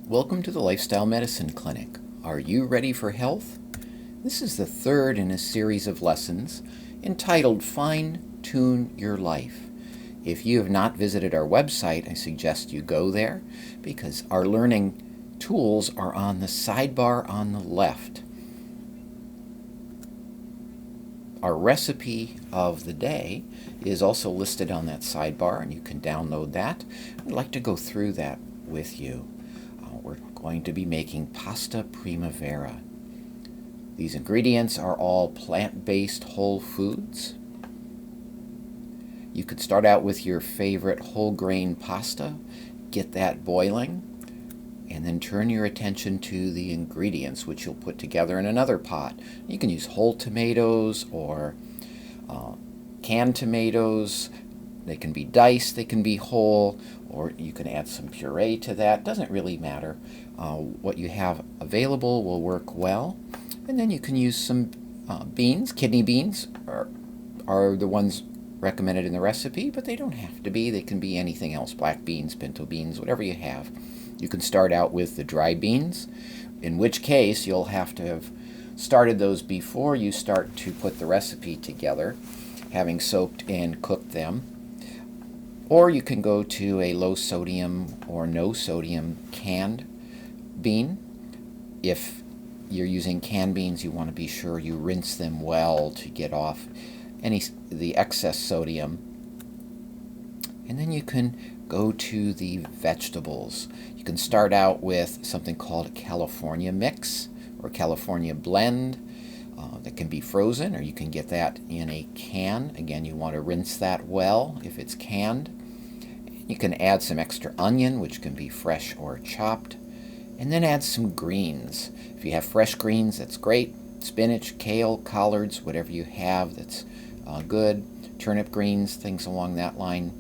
Welcome to the Lifestyle Medicine Clinic. Are you ready for health? This is the third in a series of lessons entitled Fine Tune Your Life. If you have not visited our website, I suggest you go there because our learning tools are on the sidebar on the left. Our recipe of the day is also listed on that sidebar, and you can download that. I'd like to go through that with you. We're going to be making pasta primavera. These ingredients are all plant-based whole foods. You could start out with your favorite whole grain pasta, get that boiling, and then turn your attention to the ingredients, which you'll put together in another pot. You can use whole tomatoes or canned tomatoes. They can be diced, they can be whole, or you can add some puree to that. Doesn't really matter. What you have available will work well. And then you can use some beans. Kidney beans are the ones recommended in the recipe, but they don't have to be. They can be anything else, black beans, pinto beans, whatever you have. You can start out with the dry beans, in which case you'll have to have started those before you start to put the recipe together, having soaked and cooked them. Or you can go to a low sodium or no sodium canned bean. If you're using canned beans, you want to be sure you rinse them well to get off the excess sodium. And then you can go to the vegetables. You can start out with something called a California mix or California blend. That can be frozen, or you can get that in a can. Again, you want to rinse that well if it's canned. You can add some extra onion, which can be fresh or chopped, and then add some greens. If you have fresh greens, that's great. Spinach, kale, collards, whatever you have that's good. Turnip greens, things along that line,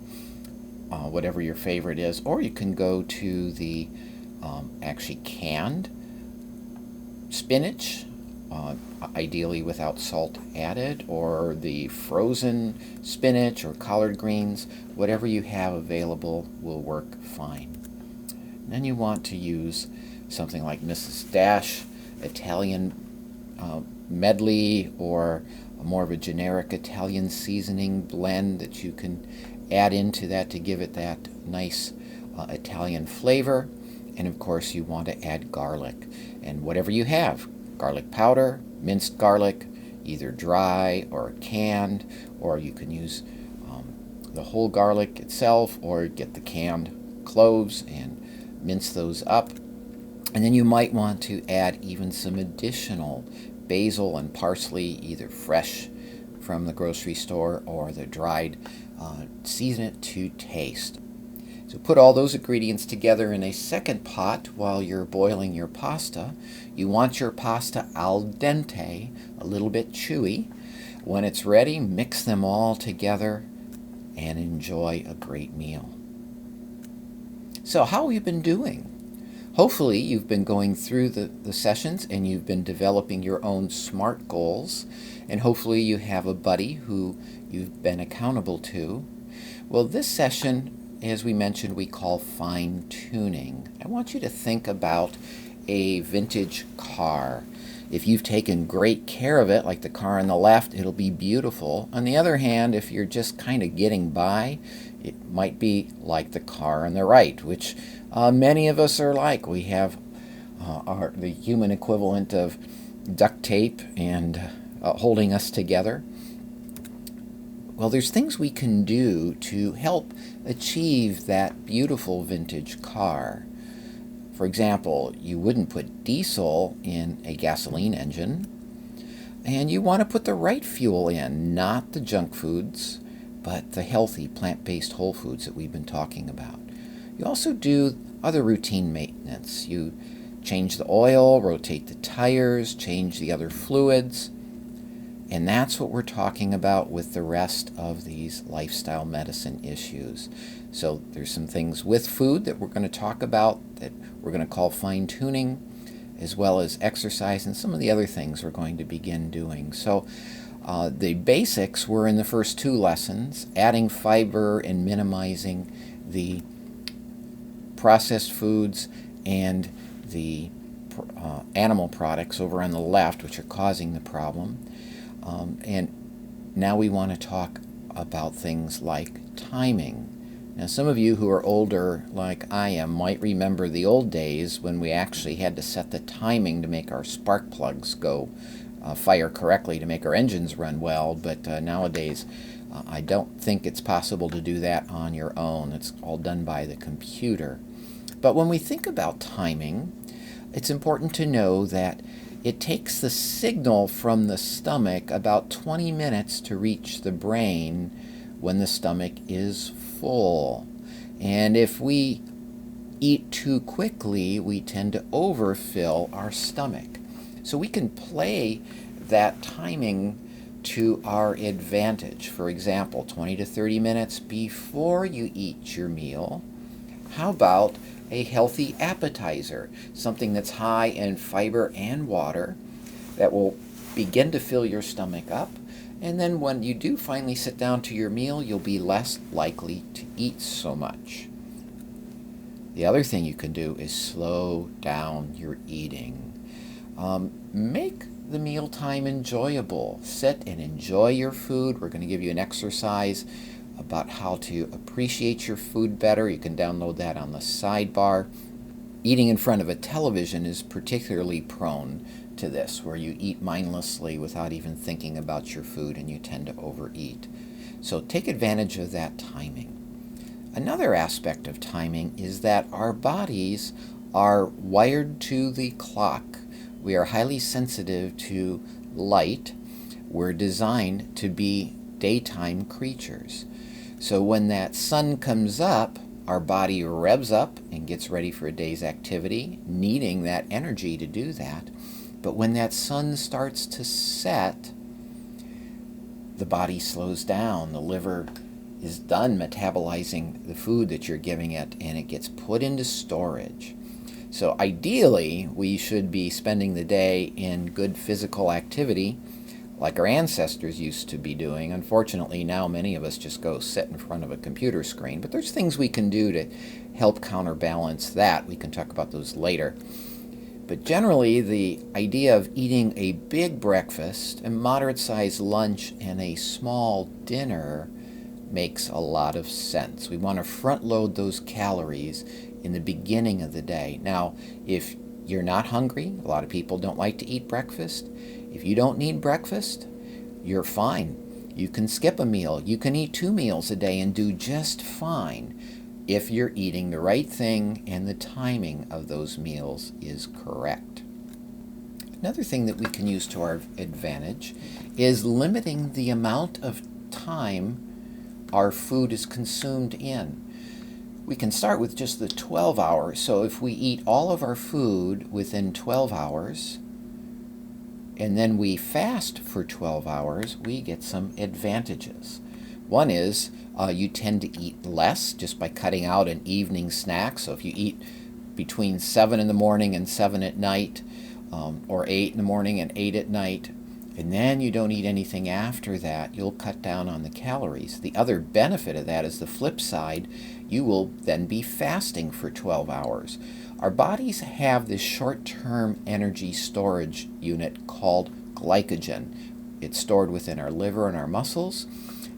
whatever your favorite is. Or you can go to the actually canned spinach, ideally without salt added, or the frozen spinach or collard greens. Whatever you have available will work fine. Then you want to use something like Mrs. Dash Italian medley, or more of a generic Italian seasoning blend that you can add into that to give it that nice Italian flavor. And of course you want to add garlic, and whatever you have, garlic powder, minced garlic, either dry or canned, or you can use the whole garlic itself, or get the canned cloves and mince those up. And then you might want to add even some additional basil and parsley, either fresh from the grocery store or the dried. Season it to taste. So put all those ingredients together in a second pot while you're boiling your pasta. You want your pasta al dente, a little bit chewy. When it's ready, mix them all together and enjoy a great meal. So how have you been doing? Hopefully you've been going through the sessions and you've been developing your own SMART goals, and hopefully you have a buddy who you've been accountable to. Well, this session, as we mentioned, we call fine-tuning. I want you to think about a vintage car. If you've taken great care of it, like the car on the left, it'll be beautiful. On the other hand, if you're just kind of getting by, it might be like the car on the right, which many of us are like. We have the human equivalent of duct tape and holding us together. Well, there's things we can do to help achieve that beautiful vintage car. For example, you wouldn't put diesel in a gasoline engine, and you want to put the right fuel in, not the junk foods, but the healthy plant-based whole foods that we've been talking about. You also do other routine maintenance. You change the oil, rotate the tires, change the other fluids, and that's what we're talking about with the rest of these lifestyle medicine issues. So there's some things with food that we're going to talk about that we're going to call fine-tuning, as well as exercise and some of the other things we're going to begin doing. So the basics were in the first two lessons, adding fiber and minimizing the processed foods and the animal products over on the left, which are causing the problem. And now we want to talk about things like timing. Now, some of you who are older, like I am, might remember the old days when we actually had to set the timing to make our spark plugs go fire correctly to make our engines run well, but nowadays I don't think it's possible to do that on your own. It's all done by the computer. But when we think about timing, it's important to know that it takes the signal from the stomach about 20 minutes to reach the brain when the stomach is full. And if we eat too quickly, we tend to overfill our stomach. So we can play that timing to our advantage. For example, 20 to 30 minutes before you eat your meal. How about a healthy appetizer, something that's high in fiber and water that will begin to fill your stomach up, and then when you do finally sit down to your meal, you'll be less likely to eat so much. The other thing you can do is slow down your eating. Make the mealtime enjoyable. Sit and enjoy your food. We're going to give you an exercise about how to appreciate your food better. You can download that on the sidebar. Eating in front of a television is particularly prone to this, where you eat mindlessly without even thinking about your food and you tend to overeat. So take advantage of that timing. Another aspect of timing is that our bodies are wired to the clock. We are highly sensitive to light. We're designed to be daytime creatures. So when that sun comes up, our body revs up and gets ready for a day's activity, needing that energy to do that. But when that sun starts to set, the body slows down. The liver is done metabolizing the food that you're giving it, and it gets put into storage. So ideally, we should be spending the day in good physical activity, like our ancestors used to be doing. Unfortunately, now many of us just go sit in front of a computer screen, but there's things we can do to help counterbalance that. We can talk about those later. But generally, the idea of eating a big breakfast, a moderate-sized lunch, and a small dinner makes a lot of sense. We want to front-load those calories in the beginning of the day. Now, if you're not hungry, a lot of people don't like to eat breakfast. If you don't need breakfast, you're fine. You can skip a meal. You can eat 2 meals a day and do just fine if you're eating the right thing and the timing of those meals is correct. Another thing that we can use to our advantage is limiting the amount of time our food is consumed in. We can start with just the 12 hours. So if we eat all of our food within 12 hours, and then we fast for 12 hours, we get some advantages. One is you tend to eat less just by cutting out an evening snack. So if you eat between 7 in the morning and 7 at night, or 8 in the morning and 8 at night, and then you don't eat anything after that, you'll cut down on the calories. The other benefit of that is the flip side. You will then be fasting for 12 hours. Our bodies have this short-term energy storage unit called glycogen. It's stored within our liver and our muscles,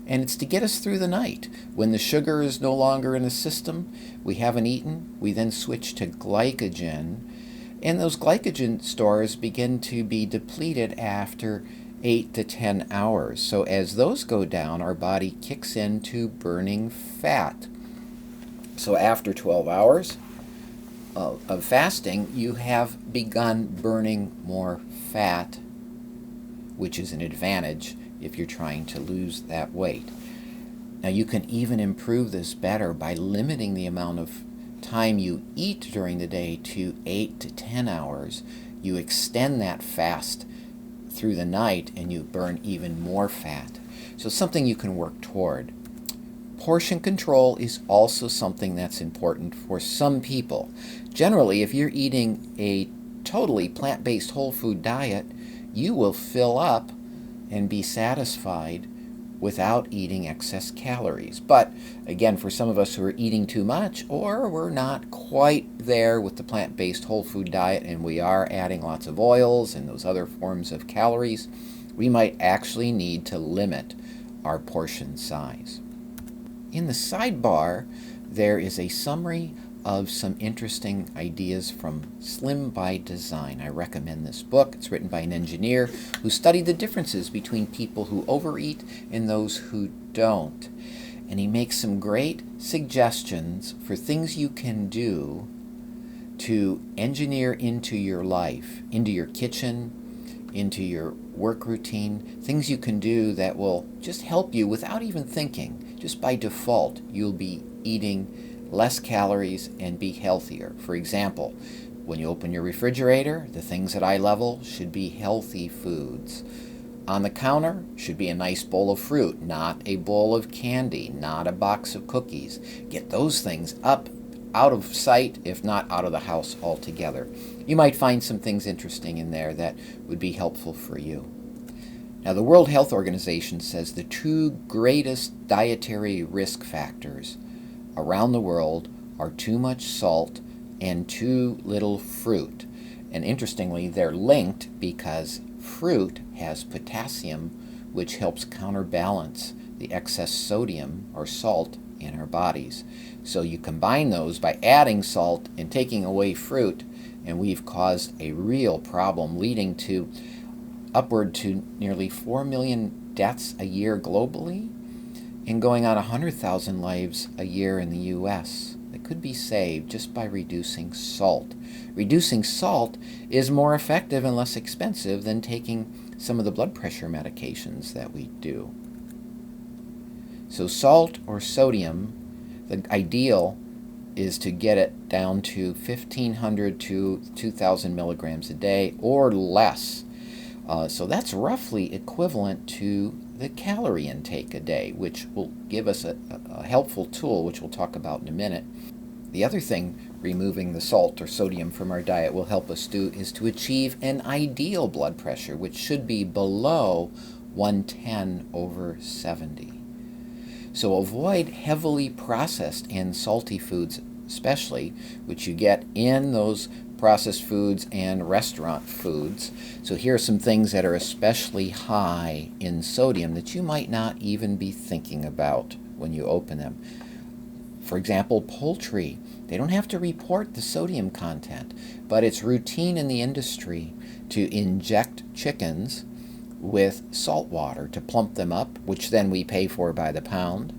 and it's to get us through the night. When the sugar is no longer in the system, we haven't eaten, we then switch to glycogen, and those glycogen stores begin to be depleted after 8 to 10 hours. So as those go down, our body kicks into burning fat. So after 12 hours of fasting, you have begun burning more fat, which is an advantage if you're trying to lose that weight. Now you can even improve this better by limiting the amount of time you eat during the day to 8 to 10 hours. You extend that fast through the night and you burn even more fat. So something you can work toward. Portion control is also something that's important for some people. Generally, if you're eating a totally plant-based whole food diet, you will fill up and be satisfied without eating excess calories. But again, for some of us who are eating too much, or we're not quite there with the plant-based whole food diet and we are adding lots of oils and those other forms of calories, we might actually need to limit our portion size. In the sidebar, there is a summary of some interesting ideas from Slim by Design. I recommend this book. It's written by an engineer who studied the differences between people who overeat and those who don't. And he makes some great suggestions for things you can do to engineer into your life, into your kitchen, into your work routine, things you can do that will just help you without even thinking. Just by default, you'll be eating less calories and be healthier. For example, when you open your refrigerator, the things at eye level should be healthy foods. On the counter should be a nice bowl of fruit, not a bowl of candy, not a box of cookies. Get those things up, out of sight, if not out of the house altogether. You might find some things interesting in there that would be helpful for you. Now, the World Health Organization says the two greatest dietary risk factors around the world are too much salt and too little fruit. And interestingly, they're linked because fruit has potassium, which helps counterbalance the excess sodium or salt in our bodies. So you combine those by adding salt and taking away fruit, and we've caused a real problem, leading to upward to nearly 4 million deaths a year globally, and going on 100,000 lives a year in the U.S. that could be saved just by reducing salt. Reducing salt is more effective and less expensive than taking some of the blood pressure medications that we do. So salt or sodium, the ideal is to get it down to 1,500 to 2,000 milligrams a day or less. So that's roughly equivalent to the calorie intake a day, which will give us a helpful tool, which we'll talk about in a minute. The other thing removing the salt or sodium from our diet will help us do is to achieve an ideal blood pressure, which should be below 110/70. So avoid heavily processed and salty foods, especially, which you get in those processed foods and restaurant foods. So here are some things that are especially high in sodium that you might not even be thinking about when you open them. For example, poultry. They don't have to report the sodium content, but it's routine in the industry to inject chickens with salt water to plump them up, which then we pay for by the pound.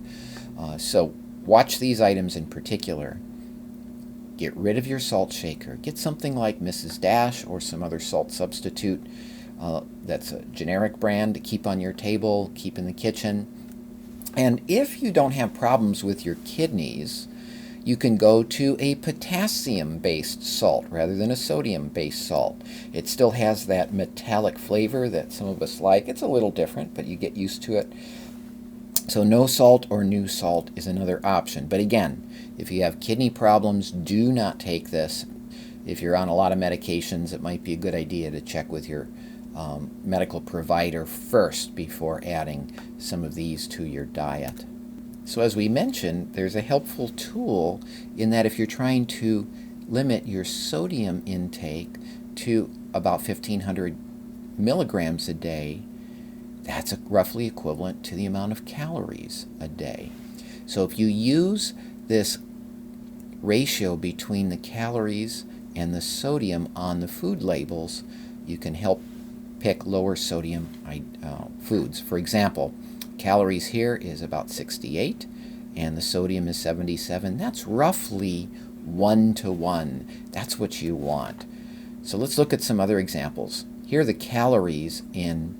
So watch these items in particular. Get rid of your salt shaker. Get something like Mrs. Dash or some other salt substitute that's a generic brand to keep on your table, keep in the kitchen. And if you don't have problems with your kidneys, you can go to a potassium-based salt rather than a sodium-based salt. It still has that metallic flavor that some of us like. It's a little different, but you get used to it. So no salt or new salt is another option. But again, if you have kidney problems, do not take this. If you're on a lot of medications, it might be a good idea to check with your medical provider first before adding some of these to your diet. So as we mentioned, there's a helpful tool in that if you're trying to limit your sodium intake to about 1,500 milligrams a day, that's roughly equivalent to the amount of calories a day. So if you use this ratio between the calories and the sodium on the food labels, you can help pick lower sodium foods. For example, calories here is about 68 and the sodium is 77. That's roughly 1-to-1. That's what you want. So let's look at some other examples. Here are the calories in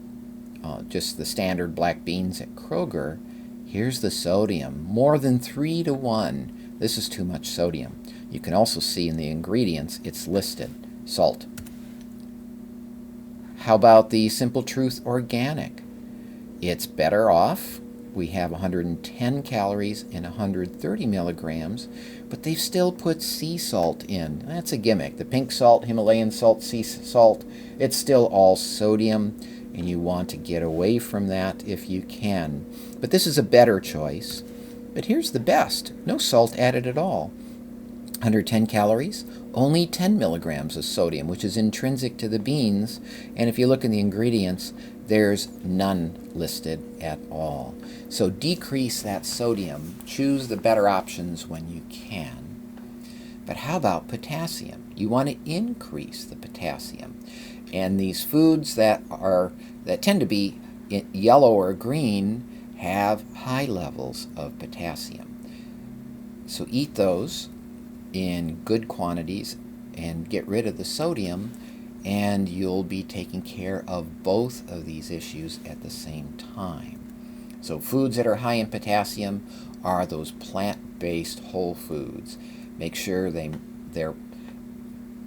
just the standard black beans at Kroger. Here's the sodium, more than 3-to-1. This is too much sodium. You can also see in the ingredients it's listed, salt. How about the Simple Truth Organic? It's better off. We have 110 calories and 130 milligrams, but they've still put sea salt in. That's a gimmick. The pink salt, Himalayan salt, sea salt, it's still all sodium, and you want to get away from that if you can. But this is a better choice. But here's the best. No salt added at all. 110 calories, only 10 milligrams of sodium, which is intrinsic to the beans. And if you look in the ingredients, there's none listed at all. So decrease that sodium. Choose the better options when you can. But how about potassium? You want to increase the potassium. And these foods that tend to be yellow or green have high levels of potassium. So eat those in good quantities and get rid of the sodium, and you'll be taking care of both of these issues at the same time. So foods that are high in potassium are those plant-based whole foods. Make sure they're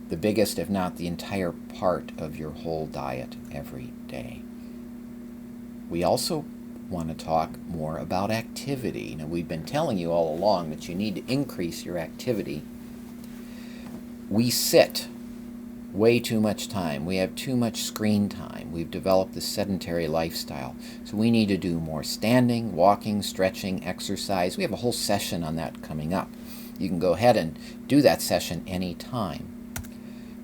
the biggest, if not the entire part of your whole diet every day. We also want to talk more about activity. Now, we've been telling you all along that you need to increase your activity. We sit way too much time. We have too much screen time. We've developed this sedentary lifestyle. So we need to do more standing, walking, stretching, exercise. We have a whole session on that coming up. You can go ahead and do that session anytime.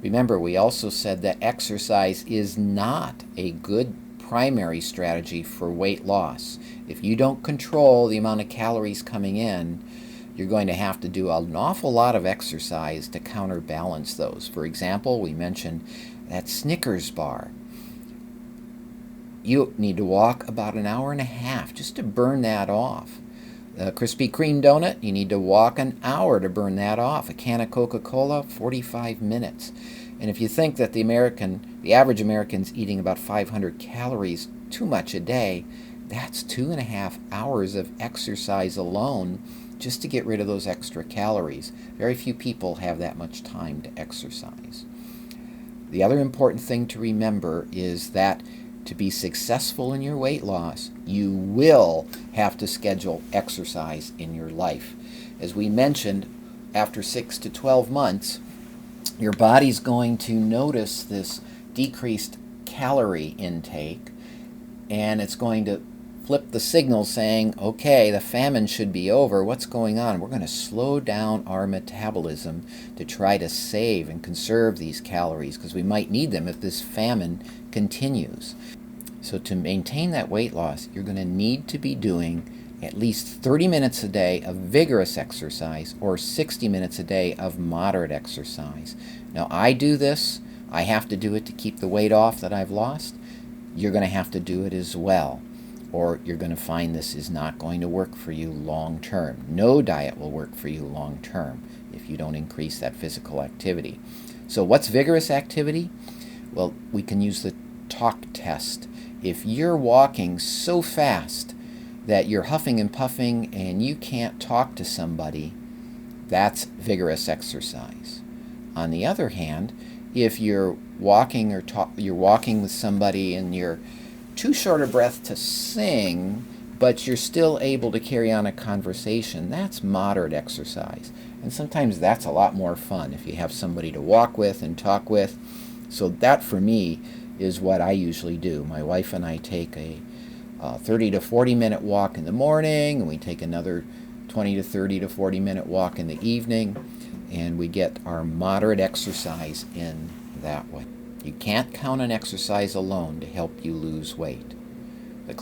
Remember, we also said that exercise is not a good primary strategy for weight loss. If you don't control the amount of calories coming in, you're going to have to do an awful lot of exercise to counterbalance those. For example, we mentioned that Snickers bar. You need to walk about an hour and a half just to burn that off. A Krispy Kreme donut, you need to walk an hour to burn that off. A can of Coca-Cola, 45 minutes. And if you think that the average American's eating about 500 calories too much a day, that's 2.5 hours of exercise alone just to get rid of those extra calories. Very few people have that much time to exercise. The other important thing to remember is that to be successful in your weight loss, you will have to schedule exercise in your life. As we mentioned, after 6 to 12 months, your body's going to notice this decreased calorie intake, and it's going to flip the signal saying, okay, the famine should be over. What's going on? We're going to slow down our metabolism to try to save and conserve these calories because we might need them if this famine continues. So to maintain that weight loss, you're going to need to be doing at least 30 minutes a day of vigorous exercise or 60 minutes a day of moderate exercise. Now, I do this. I have to do it to keep the weight off that I've lost. You're going to have to do it as well, or you're going to find this is not going to work for you long term. No diet will work for you long term if you don't increase that physical activity. So what's vigorous activity? Well, we can use the talk test. If you're walking so fast that you're huffing and puffing and you can't talk to somebody, that's vigorous exercise. On the other hand, if you're walking with somebody and you're too short of breath to sing, but you're still able to carry on a conversation, that's moderate exercise. And sometimes that's a lot more fun if you have somebody to walk with and talk with. So that, for me, is what I usually do. My wife and I take a 30 to 40 minute walk in the morning, and we take another 20 to 30 to 40 minute walk in the evening, and we get our moderate exercise in that way. You can't count on exercise alone to help you lose weight. The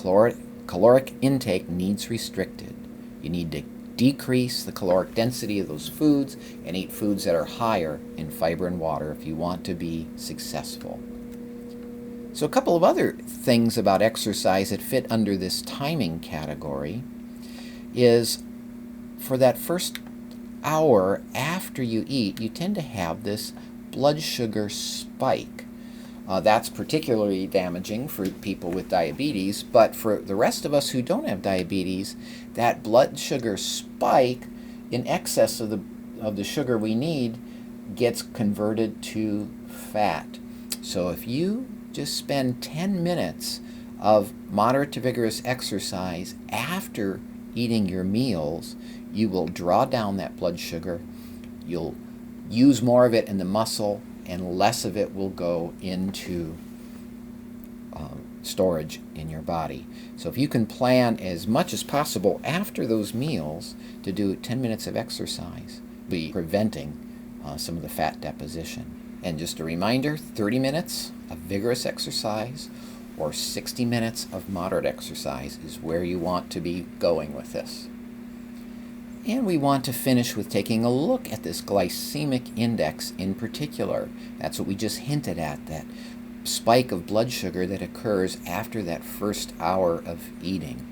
caloric intake needs restricted. You need to decrease the caloric density of those foods and eat foods that are higher in fiber and water if you want to be successful. So a couple of other things about exercise that fit under this timing category is for that first hour after you eat, you tend to have this blood sugar spike. That's particularly damaging for people with diabetes, but for the rest of us who don't have diabetes, that blood sugar spike in excess of the sugar we need gets converted to fat. So if you just spend 10 minutes of moderate to vigorous exercise after eating your meals, you will draw down that blood sugar. You'll use more of it in the muscle, and less of it will go into storage in your body. So if you can plan as much as possible after those meals to do 10 minutes of exercise, be preventing some of the fat deposition. And just a reminder, 30 minutes of vigorous exercise or 60 minutes of moderate exercise is where you want to be going with this. And we want to finish with taking a look at this glycemic index in particular. That's what we just hinted at, that spike of blood sugar that occurs after that first hour of eating.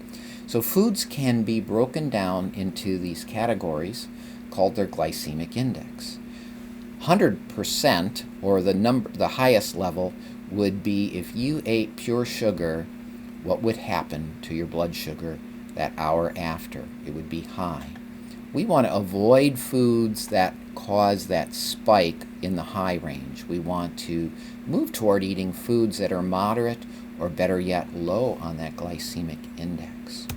So foods can be broken down into these categories called their glycemic index. 100%, or the highest level, would be if you ate pure sugar, what would happen to your blood sugar that hour after? It would be high. We want to avoid foods that cause that spike in the high range. We want to move toward eating foods that are moderate or better yet low on that glycemic index.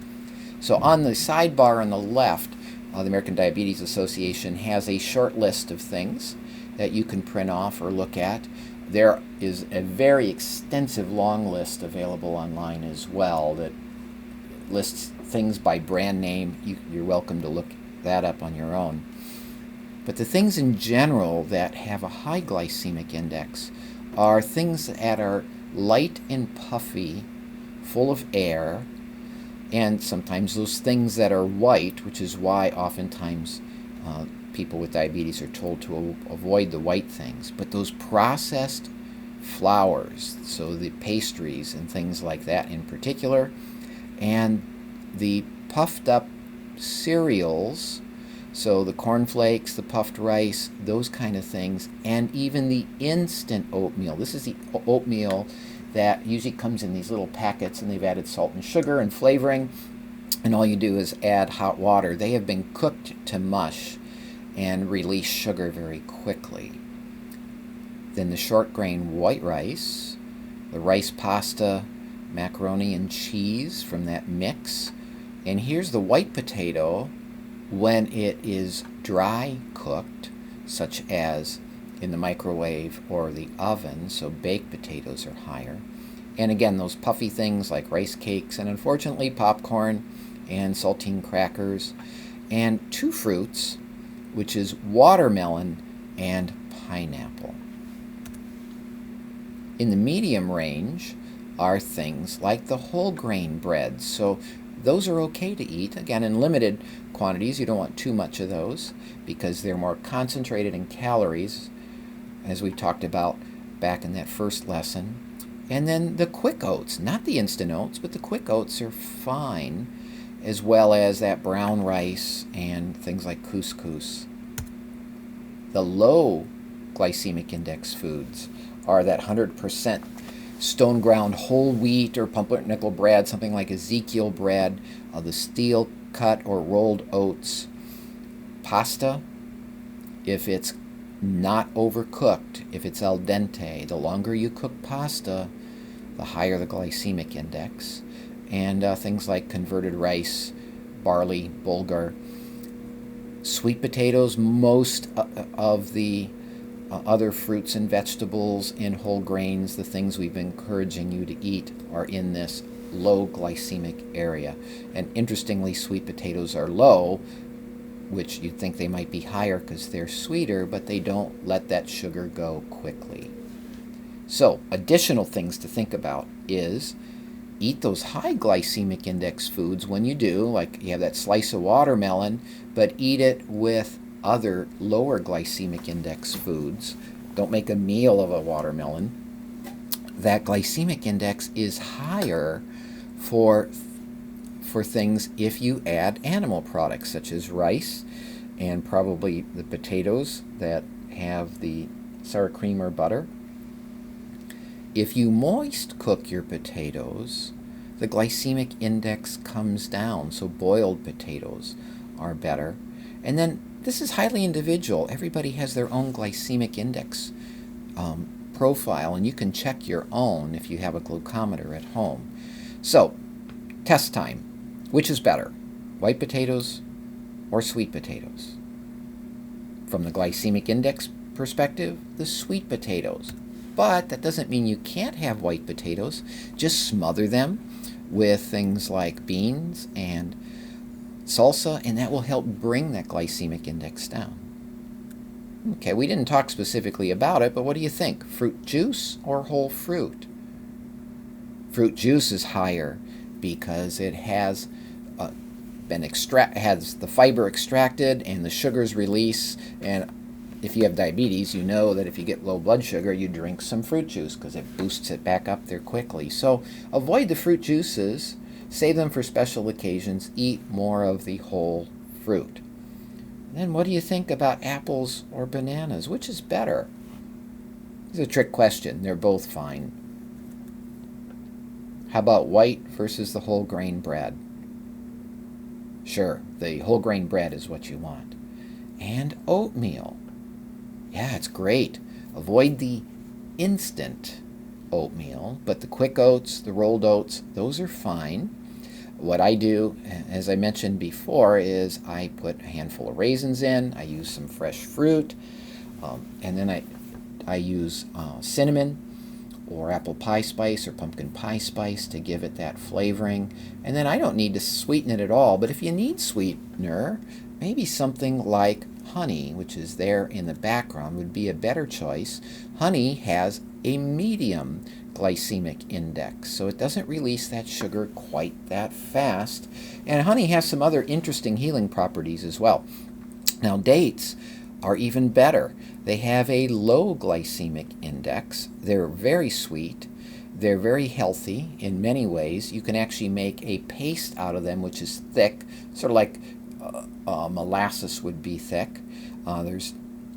So on the sidebar on the left, the American Diabetes Association has a short list of things that you can print off or look at. There is a very extensive long list available online as well that lists things by brand name. You're welcome to look that up on your own. But the things in general that have a high glycemic index are things that are light and puffy, full of air, and sometimes those things that are white, which is why oftentimes people with diabetes are told to avoid the white things. But those processed flours, so the pastries and things like that in particular, and the puffed up cereals, so the cornflakes, the puffed rice, those kind of things, and even the instant oatmeal. This is the oatmeal that usually comes in these little packets, and they've added salt and sugar and flavoring, and all you do is add hot water. They have been cooked to mush and release sugar very quickly. Then the short grain white rice, the rice pasta, macaroni and cheese from that mix, and here's the white potato when it is dry cooked, such as in the microwave or the oven, so baked potatoes are higher. And again, those puffy things like rice cakes and unfortunately popcorn and saltine crackers, and two fruits, which is watermelon and pineapple. In the medium range are things like the whole grain breads. So those are okay to eat, again, in limited quantities. You don't want too much of those because they're more concentrated in calories, as we talked about back in that first lesson. And then the quick oats, not the instant oats, but the quick oats are fine, as well as that brown rice and things like couscous. The low glycemic index foods are that 100% stone ground whole wheat or pumpernickel bread, something like Ezekiel bread, the steel cut or rolled oats, pasta, if it's not overcooked, if it's al dente. The longer you cook pasta, the higher the glycemic index. And things like converted rice, barley, bulgur, sweet potatoes, most of the other fruits and vegetables and whole grains, the things we've been encouraging you to eat, are in this low glycemic area. And interestingly, sweet potatoes are low, which you'd think they might be higher because they're sweeter, but they don't let that sugar go quickly. So, additional things to think about is eat those high glycemic index foods when you do, like you have that slice of watermelon, but eat it with other lower glycemic index foods. Don't make a meal of a watermelon. That glycemic index is higher for things if you add animal products such as rice and probably the potatoes that have the sour cream or butter. If you moist cook your potatoes, the glycemic index comes down, so boiled potatoes are better. And then this is highly individual. Everybody has their own glycemic index profile, and you can check your own if you have a glucometer at home. So, test time. Which is better, white potatoes or sweet potatoes? From the glycemic index perspective, the sweet potatoes. but that doesn't mean you can't have white potatoes. Just smother them with things like beans and salsa, and that will help bring that glycemic index down. Okay, we didn't talk specifically about it, but what do you think? Fruit juice or whole fruit? Fruit juice is higher because it has has the fiber extracted and the sugars released. And if you have diabetes, you know that if you get low blood sugar, you drink some fruit juice because it boosts it back up there quickly. So avoid the fruit juices, save them for special occasions, eat more of the whole fruit. Then what do you think about apples or bananas? Which is better? It's a trick question. They're both fine. How about white versus the whole grain bread? Sure, the whole grain bread is what you want. And oatmeal. Yeah, it's great. Avoid the instant oatmeal, but the quick oats, the rolled oats, those are fine. What I do, as I mentioned before, is I put a handful of raisins in, I use some fresh fruit, and then I use cinnamon or apple pie spice or pumpkin pie spice to give it that flavoring. And then I don't need to sweeten it at all, but if you need sweetener, maybe something like honey, which is there in the background, would be a better choice. Honey has a medium glycemic index, so it doesn't release that sugar quite that fast. And honey has some other interesting healing properties as well. Now, dates are even better. They have a low glycemic index. They're very sweet. They're very healthy in many ways. You can actually make a paste out of them, which is thick, sort of like molasses would be thick. There's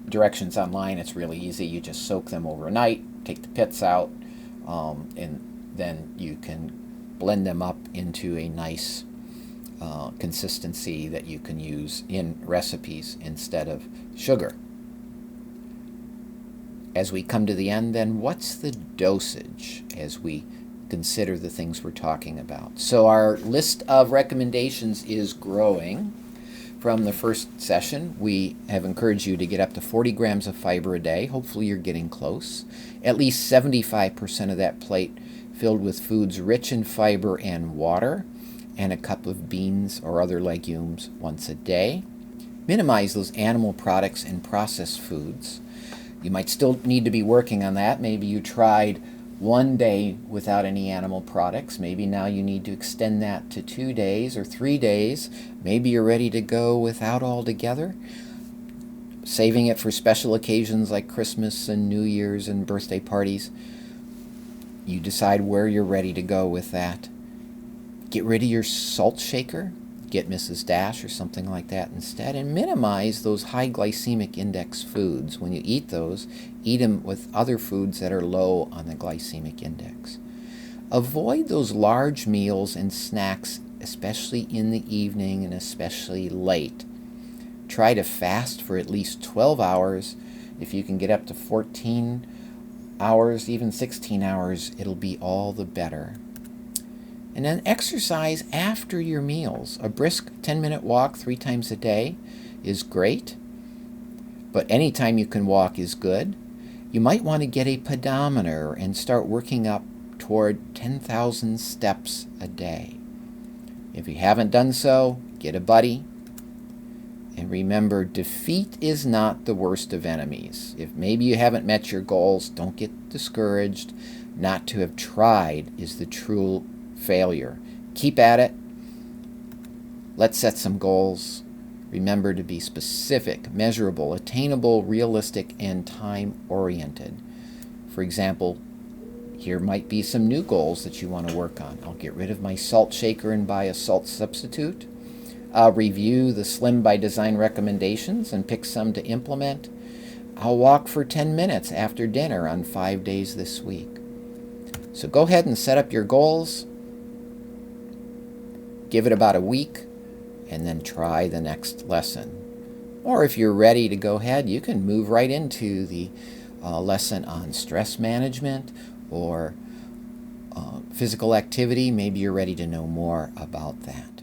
directions online. It's really easy. You just soak them overnight, take the pits out, and then you can blend them up into a nice consistency that you can use in recipes instead of sugar. As we come to the end, then, what's the dosage as we consider the things we're talking about? So our list of recommendations is growing. From the first session, we have encouraged you to get up to 40 grams of fiber a day. Hopefully you're getting close. At least 75% of that plate filled with foods rich in fiber and water, and a cup of beans or other legumes once a day. Minimize those animal products and processed foods. You might still need to be working on that. Maybe you tried one day without any animal products. Maybe now you need to extend that to 2 days or 3 days. Maybe you're ready to go without altogether. Saving it for special occasions like Christmas and New Year's and birthday parties. You decide where you're ready to go with that. Get rid of your salt shaker. Get Mrs. Dash or something like that instead, and minimize those high glycemic index foods. When you eat those, eat them with other foods that are low on the glycemic index. Avoid those large meals and snacks, especially in the evening and especially late. Try to fast for at least 12 hours. If you can get up to 14 hours, even 16 hours, it'll be all the better. And then exercise after your meals. A brisk 10-minute walk 3 times a day is great, but anytime you can walk is good. You might want to get a pedometer and start working up toward 10,000 steps a day. If you haven't done so, get a buddy. And remember, defeat is not the worst of enemies. If maybe you haven't met your goals, don't get discouraged. Not to have tried is the true failure. Keep at it. Let's set some goals. Remember to be specific, measurable, attainable, realistic, and time-oriented. For example, here might be some new goals that you want to work on. I'll get rid of my salt shaker and buy a salt substitute. I'll review the Slim by Design recommendations and pick some to implement. I'll walk for 10 minutes after dinner on 5 days this week. So go ahead and set up your goals. Give it about a week, and then try the next lesson. Or if you're ready to go ahead, you can move right into the lesson on stress management or physical activity. Maybe you're ready to know more about that.